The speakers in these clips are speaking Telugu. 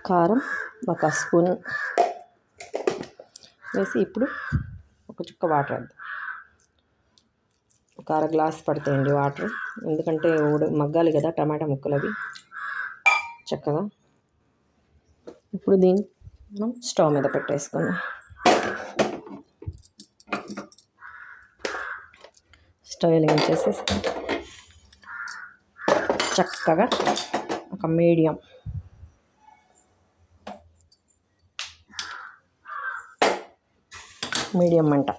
కారం ఒక స్పూన్ వేసి ఇప్పుడు ఒక చుక్క వాటర్ వేద్దాం. ఒక అర గ్లాస్ పడతాయండి వాటర్, ఎందుకంటే మగ్గాలి కదా టమాటా ముక్కలు అవి చక్కగా. ఇప్పుడు దీన్ని మనం స్టవ్ మీద పెట్టేసుకుందాం. స్టవ్ వెలిగించేసి చక్కగా ఒక మీడియం మంట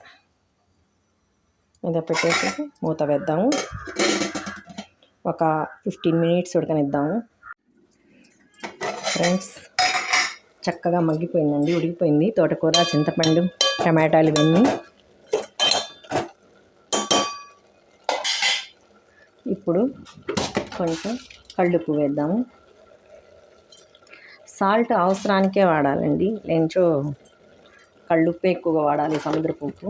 మీద పెట్టేసి మూత వేద్దాము. ఒక 15 మినిట్స్ ఉడకనిద్దాము. ఫ్రెండ్స్, చక్కగా మగ్గిపోయిందండి, ఉడికిపోయింది. తోటకూర, చింతపండు, టమాటాలు ఇవన్నీ. ఇప్పుడు కొంచెం కల్లుప్పు వేద్దాము. సాల్ట్ అవసరానికే వాడాలండి, లేనిచో కల్లుప్పు ఎక్కువగా వాడాలి, సముద్రపు ఉప్పు.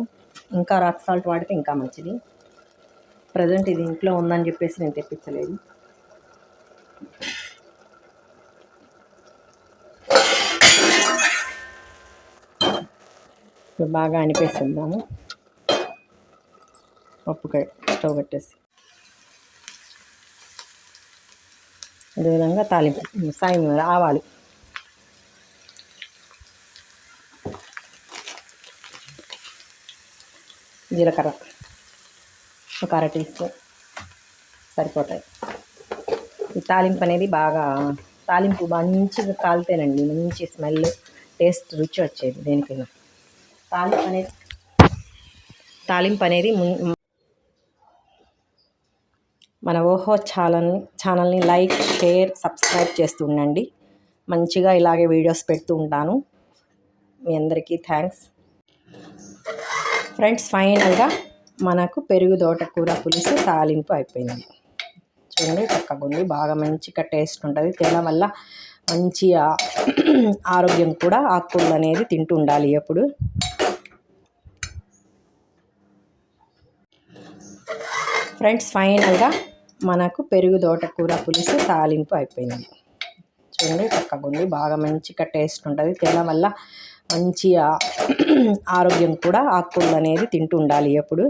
ఇంకా రాక్ సాల్ట్ వాడితే ఇంకా మంచిది. ప్రజెంట్ ఇది ఇంట్లో ఉందని చెప్పేసి నేను తెప్పించలేదు. ఇప్పుడు బాగా అనిపేసిద్దాము. పప్పు స్టవ్ కట్టేసి అదేవిధంగా తాలింపు ఆవాలు, జీలకర్ర ఒక అర టీ స్పూన్ సరిపోతాయి. ఈ తాలింపు అనేది తాలింపు మంచిగా కాలితేనండి మంచి స్మెల్, టేస్ట్, రుచి వచ్చేది దేనికైనా. తాలింపు అనేది మన ఓహో ఛానల్ని లైక్, షేర్, సబ్స్క్రైబ్ చేస్తూ ఉండండి. మంచిగా ఇలాగే వీడియోస్ పెడుతూ ఉంటాను. మీ అందరికీ థ్యాంక్స్. ఫ్రెండ్స్, ఫైనల్గా మనకు పెరుగు తోటకూర పులుసు తాలింపు అయిపోయింది. చూడండి, చక్కగా ఉంది, బాగా మంచిగా టేస్ట్ ఉంటుంది. తినడం వల్ల మంచి ఆరోగ్యం కూడా. ఆకుకూరలు అనేది తింటూ ఉండాలి ఎప్పుడు. ఫ్రెండ్స్, ఫైనల్గా మనకు పెరుగు తోటకూర పులుసు తాలింపు అయిపోయింది. చూడండి, చక్కగా ఉంది, బాగా మంచిగా టేస్ట్ ఉంటుంది. తినడం వల్ల మంచి ఆరోగ్యం కూడా. ఆకుకూరలు అనేది తింటూ ఉండాలి ఎప్పుడు.